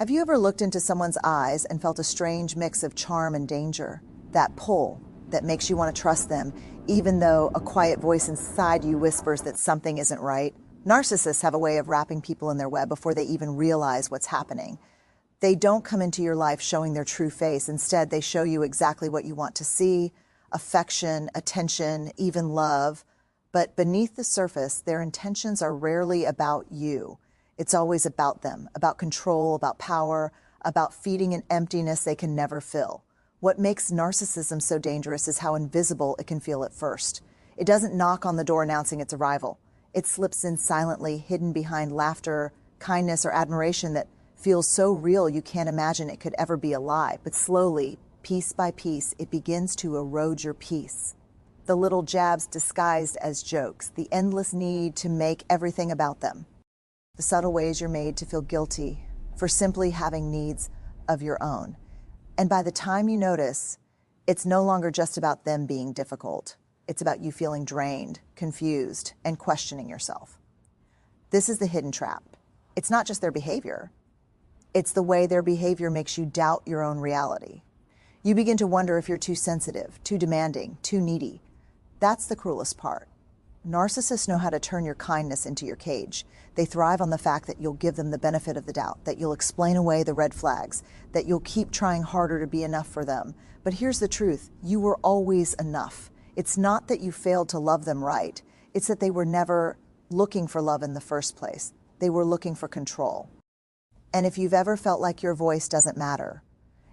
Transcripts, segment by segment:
Have you ever looked into someone's eyes and felt a strange mix of charm and danger? That pull that makes you want to trust them, even though a quiet voice inside you whispers that something isn't right? Narcissists have a way of wrapping people in their web before they even realize what's happening. They don't come into your life showing their true face. Instead, they show you exactly what you want to see: affection, attention, even love. But beneath the surface, their intentions are rarely about you. It's always about them, about control, about power, about feeding an emptiness they can never fill. What makes narcissism so dangerous is how invisible it can feel at first. It doesn't knock on the door announcing its arrival. It slips in silently, hidden behind laughter, kindness, or admiration that feels so real you can't imagine it could ever be a lie. But slowly, piece by piece, it begins to erode your peace. The little jabs disguised as jokes, the endless need to make everything about them. The subtle ways you're made to feel guilty for simply having needs of your own. And by the time you notice, it's no longer just about them being difficult. It's about you feeling drained, confused, and questioning yourself. This is the hidden trap. It's not just their behavior. It's the way their behavior makes you doubt your own reality. You begin to wonder if you're too sensitive, too demanding, too needy. That's the cruelest part. Narcissists know how to turn your kindness into your cage. They thrive on the fact that you'll give them the benefit of the doubt, that you'll explain away the red flags, that you'll keep trying harder to be enough for them. But here's the truth: you were always enough. It's not that you failed to love them right. It's that they were never looking for love in the first place. They were looking for control. And if you've ever felt like your voice doesn't matter,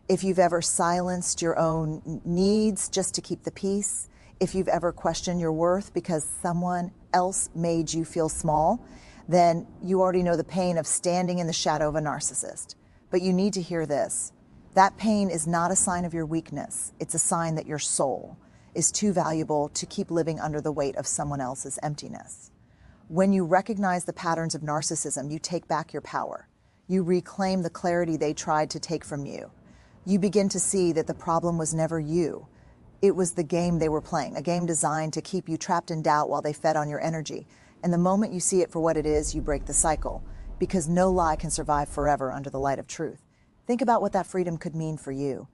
if you've ever silenced your own needs just to keep the peace, if you've ever questioned your worth because someone else made you feel small, then you already know the pain of standing in the shadow of a narcissist. But you need to hear this. That pain is not a sign of your weakness. It's a sign that your soul is too valuable to keep living under the weight of someone else's emptiness. When you recognize the patterns of narcissism, you take back your power. You reclaim the clarity they tried to take from you. You begin to see that the problem was never you. It was the game they were playing, a game designed to keep you trapped in doubt while they fed on your energy. And the moment you see it for what it is, you break the cycle, because no lie can survive forever under the light of truth. Think about what that freedom could mean for you.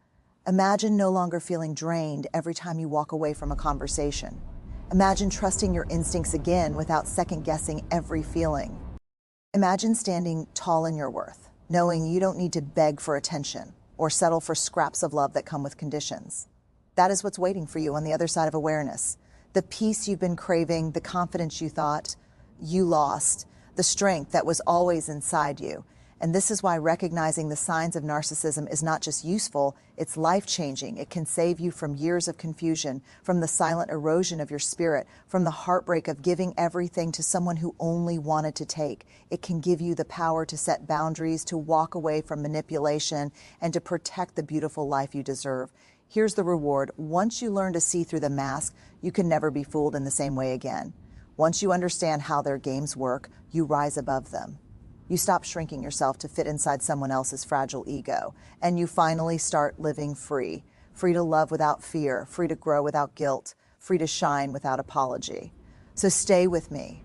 Imagine no longer feeling drained every time you walk away from a conversation. Imagine trusting your instincts again without second-guessing every feeling. Imagine standing tall in your worth, knowing you don't need to beg for attention or settle for scraps of love that come with conditions. That is what's waiting for you on the other side of awareness. The peace you've been craving, the confidence you thought you lost, the strength that was always inside you. And this is why recognizing the signs of narcissism is not just useful, it's life-changing. It can save you from years of confusion, from the silent erosion of your spirit, from the heartbreak of giving everything to someone who only wanted to take. It can give you the power to set boundaries, to walk away from manipulation, and to protect the beautiful life you deserve. Here's the reward. Once you learn to see through the mask, you can never be fooled in the same way again. Once you understand how their games work, you rise above them. You stop shrinking yourself to fit inside someone else's fragile ego, and you finally start living free. Free to love without fear, free to grow without guilt, free to shine without apology. So stay with me,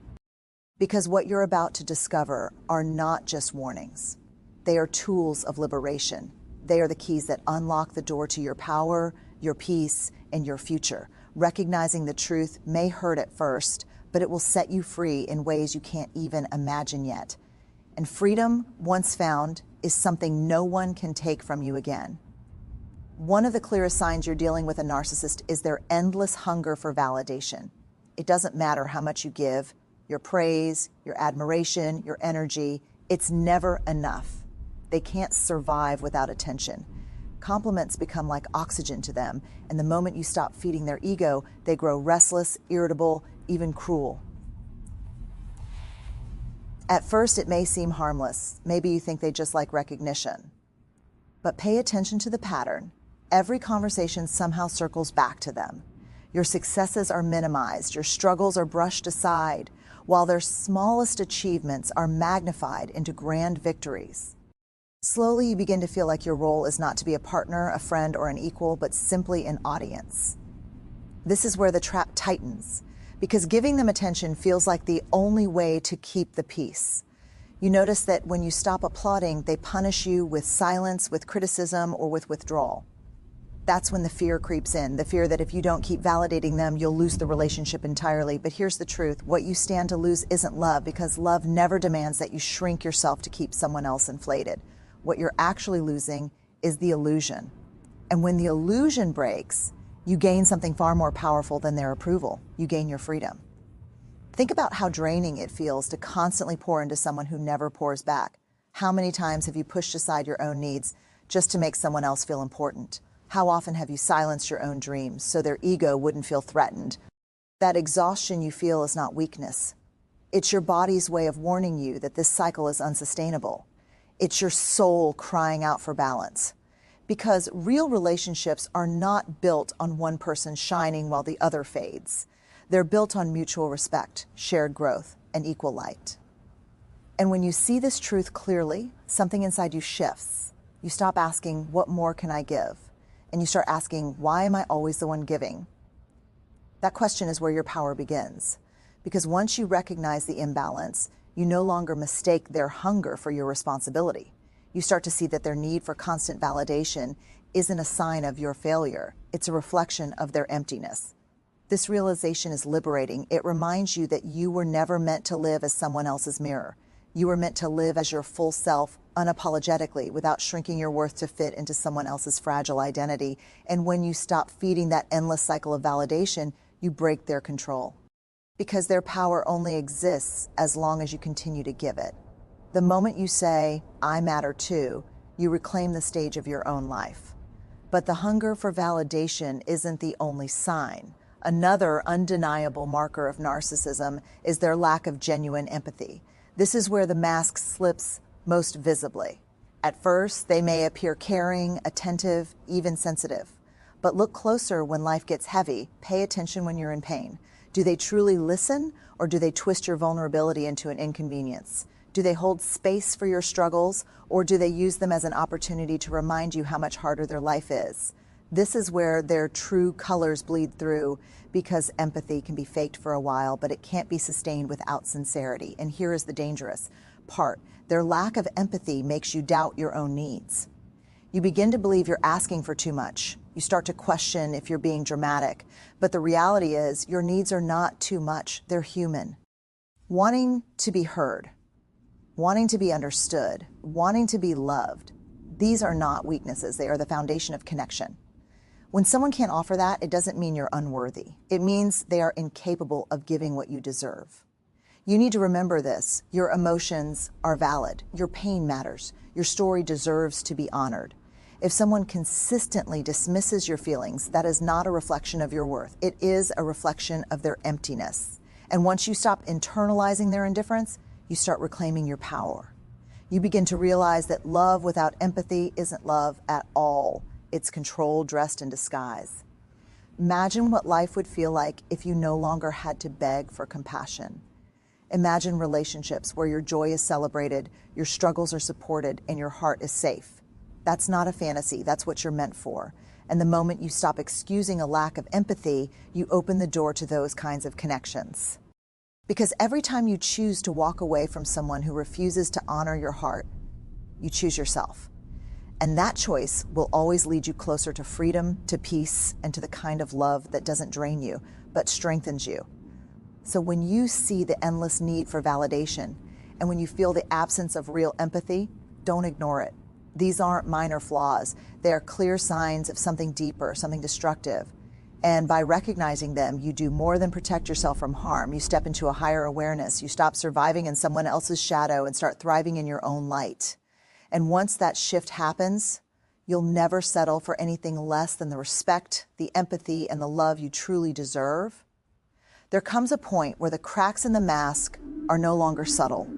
because what you're about to discover are not just warnings. They are tools of liberation. They are the keys that unlock the door to your power, your peace, and your future. Recognizing the truth may hurt at first, but it will set you free in ways you can't even imagine yet. And freedom, once found, is something no one can take from you again. One of the clearest signs you're dealing with a narcissist is their endless hunger for validation. It doesn't matter how much you give, your praise, your admiration, your energy, it's never enough. They can't survive without attention. Compliments become like oxygen to them, and the moment you stop feeding their ego, they grow restless, irritable, even cruel. At first, it may seem harmless. Maybe you think they just like recognition. But pay attention to the pattern. Every conversation somehow circles back to them. Your successes are minimized, your struggles are brushed aside, while their smallest achievements are magnified into grand victories. Slowly, you begin to feel like your role is not to be a partner, a friend, or an equal, but simply an audience. This is where the trap tightens, because giving them attention feels like the only way to keep the peace. You notice that when you stop applauding, they punish you with silence, with criticism, or with withdrawal. That's when the fear creeps in, the fear that if you don't keep validating them, you'll lose the relationship entirely. But here's the truth. What you stand to lose isn't love, because love never demands that you shrink yourself to keep someone else inflated. What you're actually losing is the illusion. And when the illusion breaks, you gain something far more powerful than their approval. You gain your freedom. Think about how draining it feels to constantly pour into someone who never pours back. How many times have you pushed aside your own needs just to make someone else feel important? How often have you silenced your own dreams so their ego wouldn't feel threatened? That exhaustion you feel is not weakness. It's your body's way of warning you that this cycle is unsustainable. It's your soul crying out for balance. Because real relationships are not built on one person shining while the other fades. They're built on mutual respect, shared growth, and equal light. And when you see this truth clearly, something inside you shifts. You stop asking, what more can I give? And you start asking, why am I always the one giving? That question is where your power begins. Because once you recognize the imbalance, you no longer mistake their hunger for your responsibility. You start to see that their need for constant validation isn't a sign of your failure. It's a reflection of their emptiness. This realization is liberating. It reminds you that you were never meant to live as someone else's mirror. You were meant to live as your full self, unapologetically, without shrinking your worth to fit into someone else's fragile identity. And when you stop feeding that endless cycle of validation, you break their control. Because their power only exists as long as you continue to give it. The moment you say, I matter too, you reclaim the stage of your own life. But the hunger for validation isn't the only sign. Another undeniable marker of narcissism is their lack of genuine empathy. This is where the mask slips most visibly. At first, they may appear caring, attentive, even sensitive. But look closer when life gets heavy. Pay attention when you're in pain. Do they truly listen, or do they twist your vulnerability into an inconvenience? Do they hold space for your struggles, or do they use them as an opportunity to remind you how much harder their life is? This is where their true colors bleed through, because empathy can be faked for a while, but it can't be sustained without sincerity. And here is the dangerous part. Their lack of empathy makes you doubt your own needs. You begin to believe you're asking for too much. You start to question if you're being dramatic. But the reality is, your needs are not too much. They're human. Wanting to be heard, wanting to be understood, wanting to be loved, these are not weaknesses. They are the foundation of connection. When someone can't offer that, it doesn't mean you're unworthy. It means they are incapable of giving what you deserve. You need to remember this. Your emotions are valid. Your pain matters. Your story deserves to be honored. If someone consistently dismisses your feelings, that is not a reflection of your worth. It is a reflection of their emptiness. And once you stop internalizing their indifference, you start reclaiming your power. You begin to realize that love without empathy isn't love at all. It's control dressed in disguise. Imagine what life would feel like if you no longer had to beg for compassion. Imagine relationships where your joy is celebrated, your struggles are supported, and your heart is safe. That's not a fantasy. That's what you're meant for. And the moment you stop excusing a lack of empathy, you open the door to those kinds of connections. Because every time you choose to walk away from someone who refuses to honor your heart, you choose yourself. And that choice will always lead you closer to freedom, to peace, and to the kind of love that doesn't drain you, but strengthens you. So when you see the endless need for validation, and when you feel the absence of real empathy, don't ignore it. These aren't minor flaws. They are clear signs of something deeper, something destructive. And by recognizing them, you do more than protect yourself from harm. You step into a higher awareness. You stop surviving in someone else's shadow and start thriving in your own light. And once that shift happens, you'll never settle for anything less than the respect, the empathy, and the love you truly deserve. There comes a point where the cracks in the mask are no longer subtle.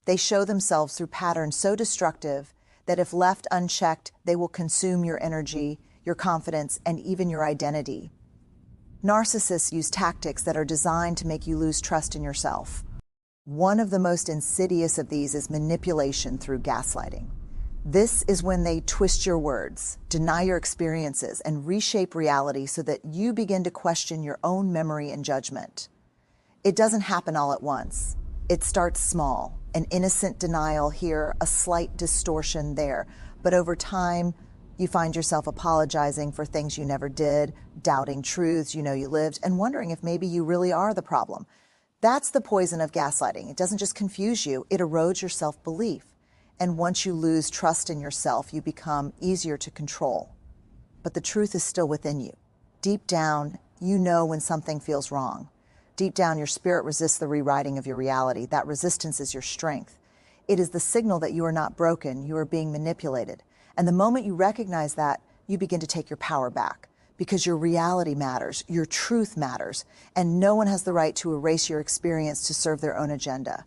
They show themselves through patterns so destructive that if left unchecked, they will consume your energy, your confidence, and even your identity. Narcissists use tactics that are designed to make you lose trust in yourself. One of the most insidious of these is manipulation through gaslighting. This is when they twist your words, deny your experiences, and reshape reality so that you begin to question your own memory and judgment. It doesn't happen all at once. It starts small, an innocent denial here, a slight distortion there. But over time, you find yourself apologizing for things you never did, doubting truths you know you lived, and wondering if maybe you really are the problem. That's the poison of gaslighting. It doesn't just confuse you, it erodes your self-belief. And once you lose trust in yourself, you become easier to control. But the truth is still within you. Deep down, you know when something feels wrong. Deep down, your spirit resists the rewriting of your reality. That resistance is your strength. It is the signal that you are not broken, you are being manipulated. And the moment you recognize that, you begin to take your power back. Because your reality matters, your truth matters, and no one has the right to erase your experience to serve their own agenda.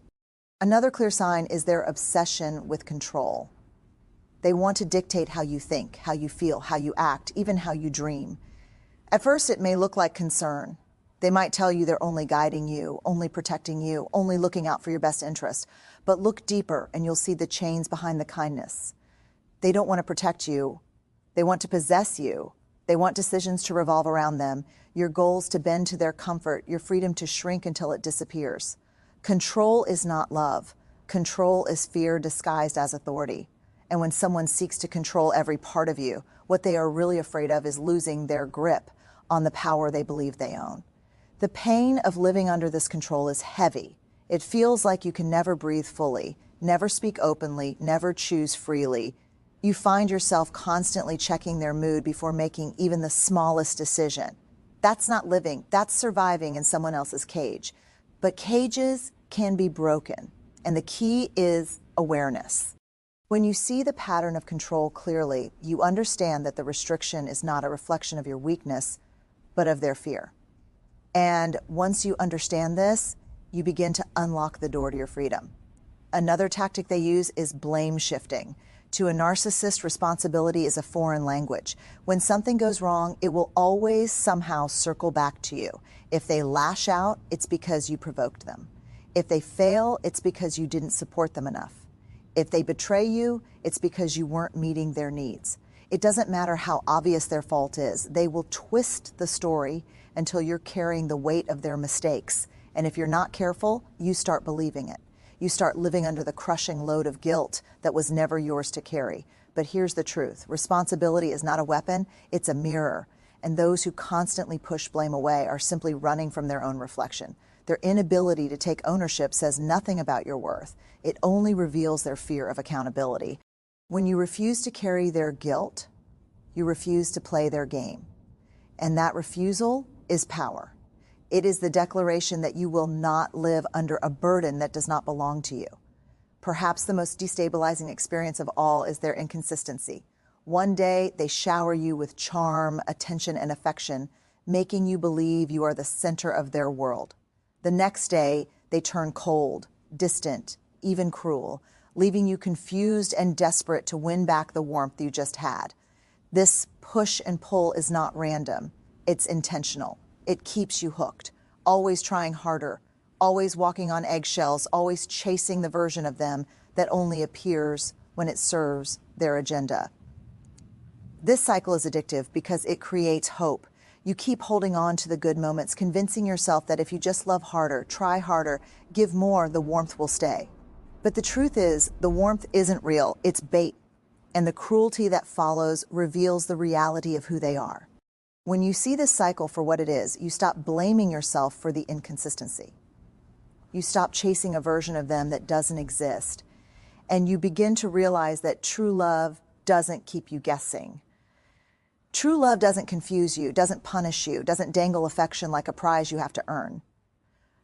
Another clear sign is their obsession with control. They want to dictate how you think, how you feel, how you act, even how you dream. At first, it may look like concern. They might tell you they're only guiding you, only protecting you, only looking out for your best interest. But look deeper and you'll see the chains behind the kindness. They don't want to protect you. They want to possess you. They want decisions to revolve around them, your goals to bend to their comfort, your freedom to shrink until it disappears. Control is not love. Control is fear disguised as authority. And when someone seeks to control every part of you, what they are really afraid of is losing their grip on the power they believe they own. The pain of living under this control is heavy. It feels like you can never breathe fully, never speak openly, never choose freely. You find yourself constantly checking their mood before making even the smallest decision. That's not living, that's surviving in someone else's cage. But cages can be broken, and the key is awareness. When you see the pattern of control clearly, you understand that the restriction is not a reflection of your weakness, but of their fear. And once you understand this, you begin to unlock the door to your freedom. Another tactic they use is blame shifting. To a narcissist, responsibility is a foreign language. When something goes wrong, it will always somehow circle back to you. If they lash out, it's because you provoked them. If they fail, it's because you didn't support them enough. If they betray you, it's because you weren't meeting their needs. It doesn't matter how obvious their fault is. They will twist the story until you're carrying the weight of their mistakes. And if you're not careful, you start believing it. You start living under the crushing load of guilt that was never yours to carry. But here's the truth. Responsibility is not a weapon, it's a mirror. And those who constantly push blame away are simply running from their own reflection. Their inability to take ownership says nothing about your worth. It only reveals their fear of accountability. When you refuse to carry their guilt, you refuse to play their game. And that refusal is power. It is the declaration that you will not live under a burden that does not belong to you. Perhaps the most destabilizing experience of all is their inconsistency. One day, they shower you with charm, attention, and affection, making you believe you are the center of their world. The next day, they turn cold, distant, even cruel, leaving you confused and desperate to win back the warmth you just had. This push and pull is not random. It's intentional. It keeps you hooked, always trying harder, always walking on eggshells, always chasing the version of them that only appears when it serves their agenda. This cycle is addictive because it creates hope. You keep holding on to the good moments, convincing yourself that if you just love harder, try harder, give more, the warmth will stay. But the truth is, the warmth isn't real, it's bait. And the cruelty that follows reveals the reality of who they are. When you see this cycle for what it is, you stop blaming yourself for the inconsistency. You stop chasing a version of them that doesn't exist. And you begin to realize that true love doesn't keep you guessing. True love doesn't confuse you, doesn't punish you, doesn't dangle affection like a prize you have to earn.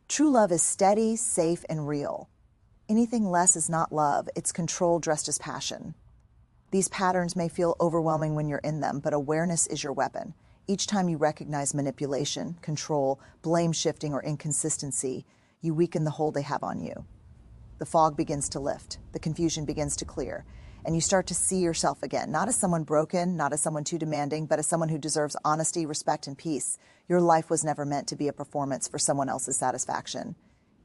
True love is steady, safe, and real. Anything less is not love, it's control dressed as passion. These patterns may feel overwhelming when you're in them, but awareness is your weapon. Each time you recognize manipulation, control, blame shifting, or inconsistency, you weaken the hold they have on you. The fog begins to lift, the confusion begins to clear, and you start to see yourself again, not as someone broken, not as someone too demanding, but as someone who deserves honesty, respect, and peace. Your life was never meant to be a performance for someone else's satisfaction.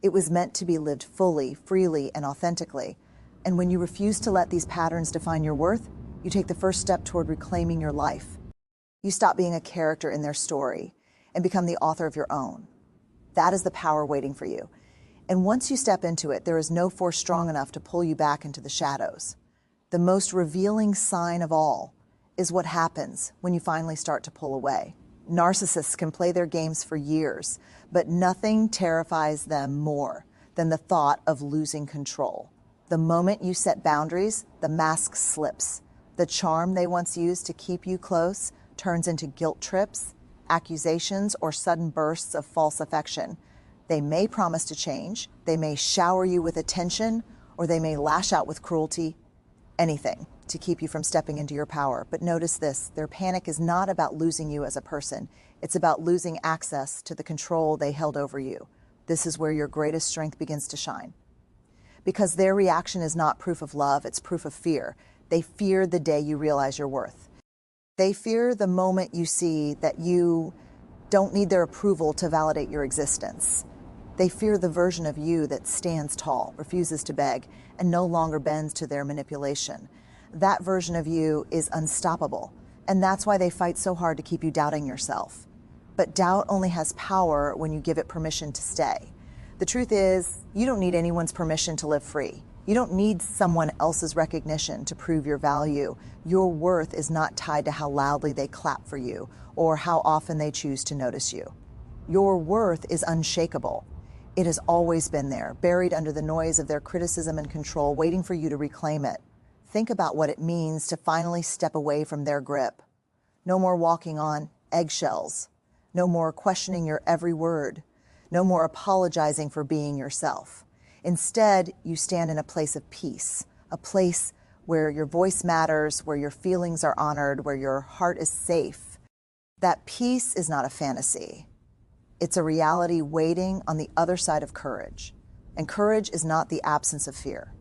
It was meant to be lived fully, freely, and authentically. And when you refuse to let these patterns define your worth, you take the first step toward reclaiming your life. You stop being a character in their story and become the author of your own. That is the power waiting for you. And once you step into it, there is no force strong enough to pull you back into the shadows. The most revealing sign of all is what happens when you finally start to pull away. Narcissists can play their games for years, but nothing terrifies them more than the thought of losing control. The moment you set boundaries, the mask slips. The charm they once used to keep you close turns into guilt trips, accusations, or sudden bursts of false affection. They may promise to change, they may shower you with attention, or they may lash out with cruelty, anything to keep you from stepping into your power. But notice this, their panic is not about losing you as a person. It's about losing access to the control they held over you. This is where your greatest strength begins to shine. Because their reaction is not proof of love, it's proof of fear. They fear the day you realize your worth. They fear the moment you see that you don't need their approval to validate your existence. They fear the version of you that stands tall, refuses to beg, and no longer bends to their manipulation. That version of you is unstoppable, and that's why they fight so hard to keep you doubting yourself. But doubt only has power when you give it permission to stay. The truth is, you don't need anyone's permission to live free. You don't need someone else's recognition to prove your value. Your worth is not tied to how loudly they clap for you or how often they choose to notice you. Your worth is unshakable. It has always been there, buried under the noise of their criticism and control, waiting for you to reclaim it. Think about what it means to finally step away from their grip. No more walking on eggshells. No more questioning your every word. No more apologizing for being yourself. Instead, you stand in a place of peace, a place where your voice matters, where your feelings are honored, where your heart is safe. That peace is not a fantasy. It's a reality waiting on the other side of courage. And courage is not the absence of fear.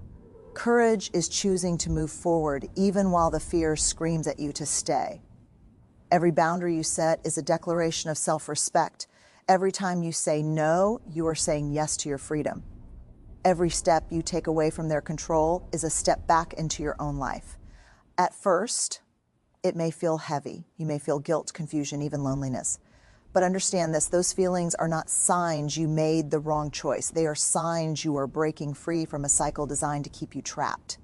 Courage is choosing to move forward even while the fear screams at you to stay. Every boundary you set is a declaration of self-respect. Every time you say no, you are saying yes to your freedom. Every step you take away from their control is a step back into your own life. At first, it may feel heavy. You may feel guilt, confusion, even loneliness. But understand this, those feelings are not signs you made the wrong choice. They are signs you are breaking free from a cycle designed to keep you trapped.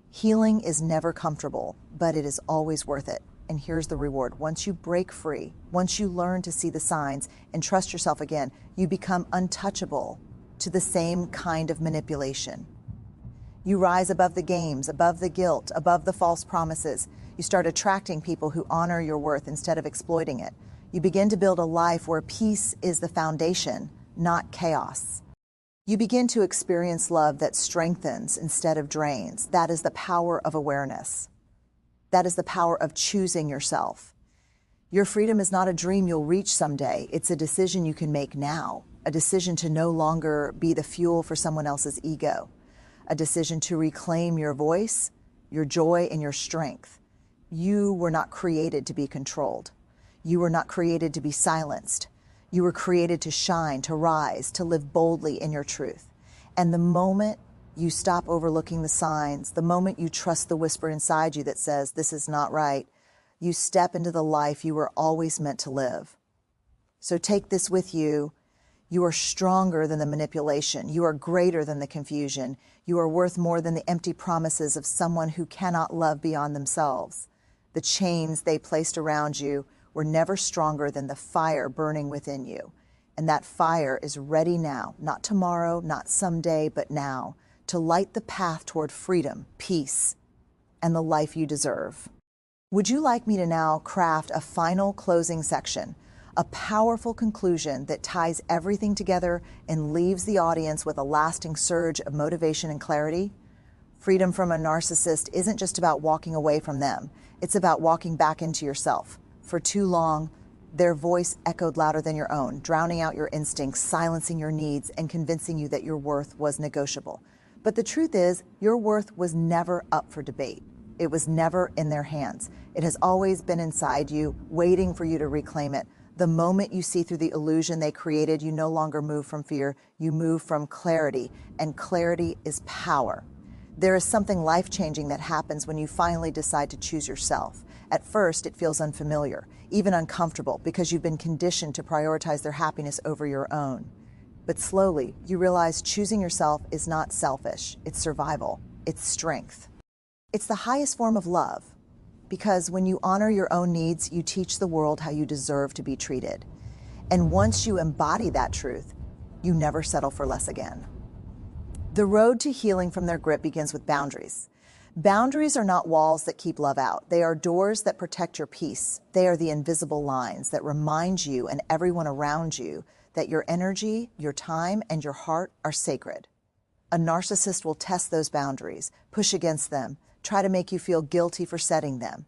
Healing is never comfortable, but it is always worth it. And here's the reward. Once you break free, once you learn to see the signs and trust yourself again, you become untouchable to the same kind of manipulation. You rise above the games, above the guilt, above the false promises. You start attracting people who honor your worth instead of exploiting it. You begin to build a life where peace is the foundation, not chaos. You begin to experience love that strengthens instead of drains. That is the power of awareness. That is the power of choosing yourself. Your freedom is not a dream you'll reach someday. It's a decision you can make now. A decision to no longer be the fuel for someone else's ego. A decision to reclaim your voice, your joy, and your strength. You were not created to be controlled. You were not created to be silenced. You were created to shine, to rise, to live boldly in your truth. And the moment you stop overlooking the signs, the moment you trust the whisper inside you that says, this is not right, you step into the life you were always meant to live. So take this with you. You are stronger than the manipulation. You are greater than the confusion. You are worth more than the empty promises of someone who cannot love beyond themselves. The chains they placed around you were never stronger than the fire burning within you. And that fire is ready now, not tomorrow, not someday, but now, to light the path toward freedom, peace, and the life you deserve. Would you like me to now craft a final closing section, a powerful conclusion that ties everything together and leaves the audience with a lasting surge of motivation and clarity? Freedom from a narcissist isn't just about walking away from them. It's about walking back into yourself. For too long, their voice echoed louder than your own, drowning out your instincts, silencing your needs, and convincing you that your worth was negotiable. But the truth is, your worth was never up for debate. It was never in their hands. It has always been inside you, waiting for you to reclaim it. The moment you see through the illusion they created, you no longer move from fear, you move from clarity, and clarity is power. There is something life-changing that happens when you finally decide to choose yourself. At first, it feels unfamiliar, even uncomfortable, because you've been conditioned to prioritize their happiness over your own. But slowly, you realize choosing yourself is not selfish, it's survival, it's strength. It's the highest form of love, because when you honor your own needs, you teach the world how you deserve to be treated. And once you embody that truth, you never settle for less again. The road to healing from their grip begins with boundaries. Boundaries are not walls that keep love out. They are doors that protect your peace. They are the invisible lines that remind you and everyone around you that your energy, your time, and your heart are sacred. A narcissist will test those boundaries, push against them, try to make you feel guilty for setting them.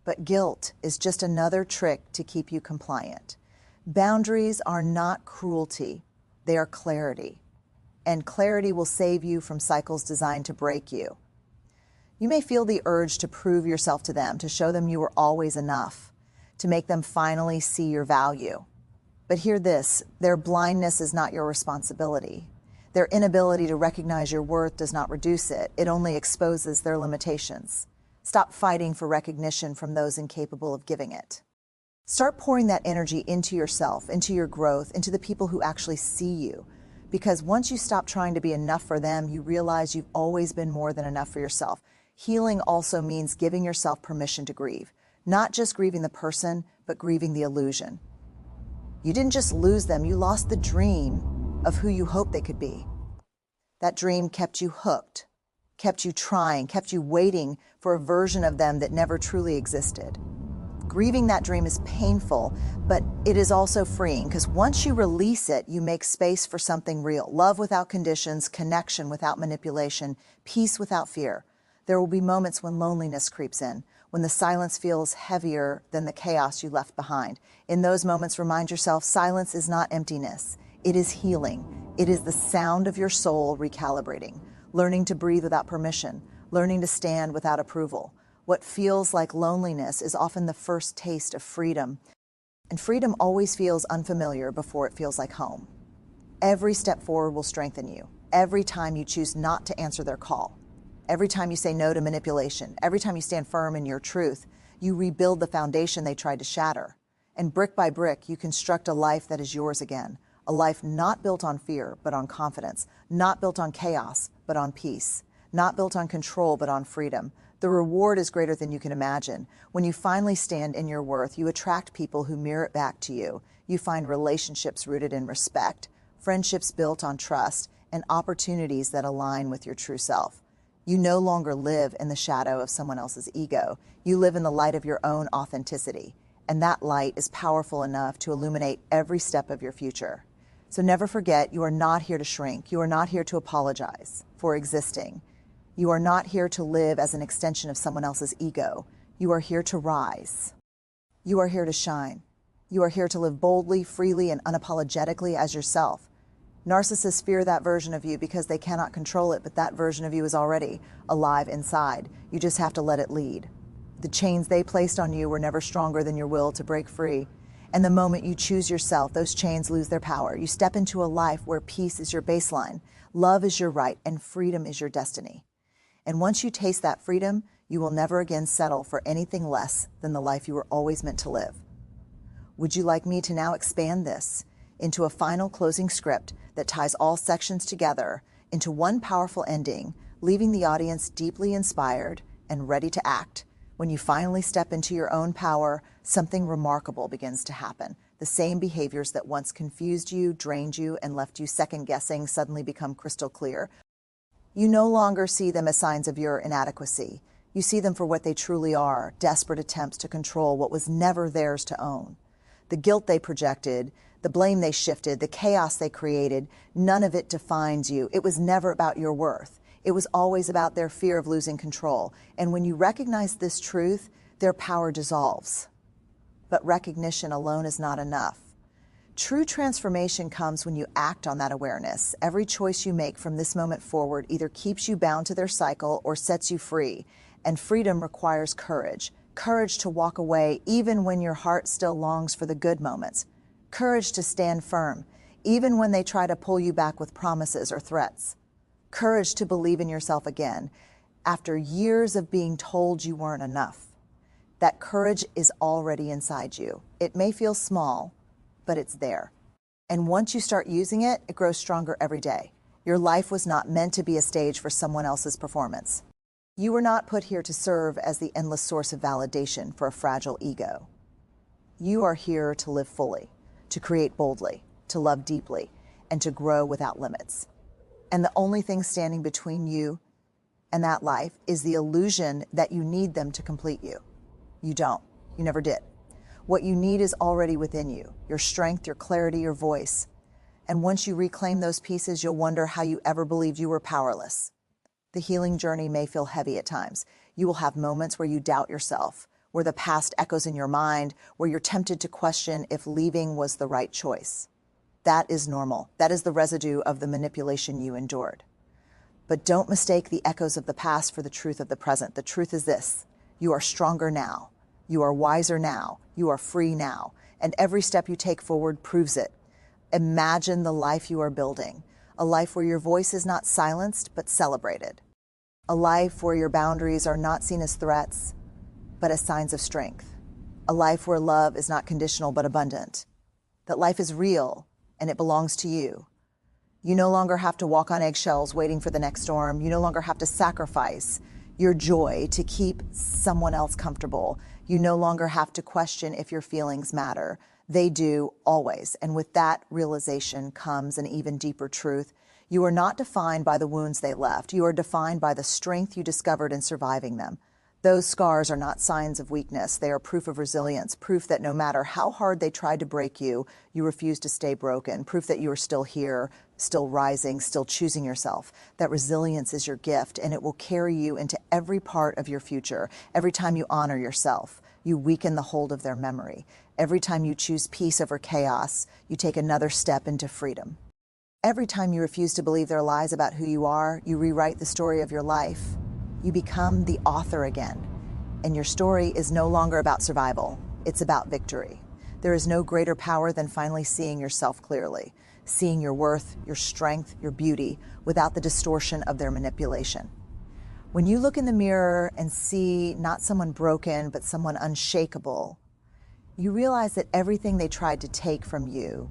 But guilt is just another trick to keep you compliant. Boundaries are not cruelty, they are clarity. And clarity will save you from cycles designed to break you. You may feel the urge to prove yourself to them, to show them you were always enough, to make them finally see your value. But hear this, their blindness is not your responsibility. Their inability to recognize your worth does not reduce it. It only exposes their limitations. Stop fighting for recognition from those incapable of giving it. Start pouring that energy into yourself, into your growth, into the people who actually see you. Because once you stop trying to be enough for them, you realize you've always been more than enough for yourself. Healing also means giving yourself permission to grieve. Not just grieving the person, but grieving the illusion. You didn't just lose them, you lost the dream of who you hoped they could be. That dream kept you hooked, kept you trying, kept you waiting for a version of them that never truly existed. Grieving that dream is painful, but it is also freeing, because once you release it, you make space for something real. Love without conditions, connection without manipulation, peace without fear. There will be moments when loneliness creeps in, when the silence feels heavier than the chaos you left behind. In those moments, remind yourself, silence is not emptiness. It is healing. It is the sound of your soul recalibrating, learning to breathe without permission, learning to stand without approval. What feels like loneliness is often the first taste of freedom. And freedom always feels unfamiliar before it feels like home. Every step forward will strengthen you. Every time you choose not to answer their call. Every time you say no to manipulation. Every time you stand firm in your truth, you rebuild the foundation they tried to shatter. And brick by brick, you construct a life that is yours again. A life not built on fear, but on confidence. Not built on chaos, but on peace. Not built on control, but on freedom. The reward is greater than you can imagine. When you finally stand in your worth, you attract people who mirror it back to you. You find relationships rooted in respect, friendships built on trust, and opportunities that align with your true self. You no longer live in the shadow of someone else's ego. You live in the light of your own authenticity. And that light is powerful enough to illuminate every step of your future. So never forget, you are not here to shrink. You are not here to apologize for existing. You are not here to live as an extension of someone else's ego. You are here to rise. You are here to shine. You are here to live boldly, freely, and unapologetically as yourself. Narcissists fear that version of you because they cannot control it, but that version of you is already alive inside. You just have to let it lead. The chains they placed on you were never stronger than your will to break free. And the moment you choose yourself, those chains lose their power. You step into a life where peace is your baseline, love is your right, and freedom is your destiny. And once you taste that freedom, you will never again settle for anything less than the life you were always meant to live. Would you like me to now expand this into a final closing script that ties all sections together into one powerful ending, leaving the audience deeply inspired and ready to act? When you finally step into your own power, something remarkable begins to happen. The same behaviors that once confused you, drained you, and left you second-guessing suddenly become crystal clear. You no longer see them as signs of your inadequacy. You see them for what they truly are, desperate attempts to control what was never theirs to own. The guilt they projected, the blame they shifted, the chaos they created, none of it defines you. It was never about your worth. It was always about their fear of losing control. And when you recognize this truth, their power dissolves. But recognition alone is not enough. True transformation comes when you act on that awareness. Every choice you make from this moment forward either keeps you bound to their cycle or sets you free. And freedom requires courage. Courage to walk away even when your heart still longs for the good moments. Courage to stand firm, even when they try to pull you back with promises or threats. Courage to believe in yourself again, after years of being told you weren't enough. That courage is already inside you. It may feel small, but it's there. And once you start using it, it grows stronger every day. Your life was not meant to be a stage for someone else's performance. You were not put here to serve as the endless source of validation for a fragile ego. You are here to live fully, to create boldly, to love deeply, and to grow without limits. And the only thing standing between you and that life is the illusion that you need them to complete you. You don't. You never did. What you need is already within you, your strength, your clarity, your voice. And once you reclaim those pieces, you'll wonder how you ever believed you were powerless. The healing journey may feel heavy at times. You will have moments where you doubt yourself, where the past echoes in your mind, where you're tempted to question if leaving was the right choice. That is normal. That is the residue of the manipulation you endured. But don't mistake the echoes of the past for the truth of the present. The truth is this: you are stronger now. You are wiser now. You are free now. And every step you take forward proves it. Imagine the life you are building, a life where your voice is not silenced but celebrated, a life where your boundaries are not seen as threats but as signs of strength, a life where love is not conditional but abundant, that life is real and it belongs to you. You no longer have to walk on eggshells waiting for the next storm. You no longer have to sacrifice your joy to keep someone else comfortable. You no longer have to question if your feelings matter. They do, always. And with that realization comes an even deeper truth. You are not defined by the wounds they left. You are defined by the strength you discovered in surviving them. Those scars are not signs of weakness. They are proof of resilience, proof that no matter how hard they tried to break you, you refuse to stay broken, proof that you are still here, still rising, still choosing yourself. That resilience is your gift, and it will carry you into every part of your future. Every time you honor yourself, you weaken the hold of their memory. Every time you choose peace over chaos, you take another step into freedom. Every time you refuse to believe their lies about who you are, you rewrite the story of your life. You become the author again, and your story is no longer about survival. It's about victory. There is no greater power than finally seeing yourself clearly, seeing your worth, your strength, your beauty, without the distortion of their manipulation. When you look in the mirror and see not someone broken, but someone unshakable, you realize that everything they tried to take from you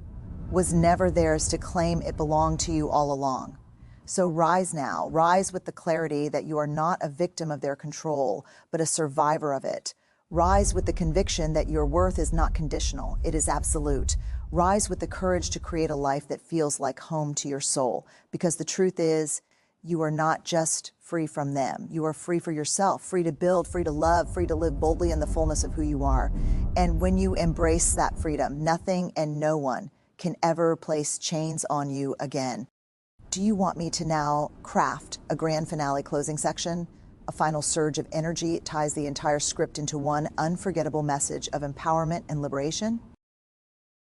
was never theirs to claim. It belonged to you all along. So rise now. Rise with the clarity that you are not a victim of their control, but a survivor of it. Rise with the conviction that your worth is not conditional. It is absolute. Rise with the courage to create a life that feels like home to your soul. Because the truth is, you are not just free from them. You are free for yourself, free to build, free to love, free to live boldly in the fullness of who you are. And when you embrace that freedom, nothing and no one can ever place chains on you again. Do you want me to now craft a grand finale closing section? A final surge of energy. It ties the entire script into one unforgettable message of empowerment and liberation?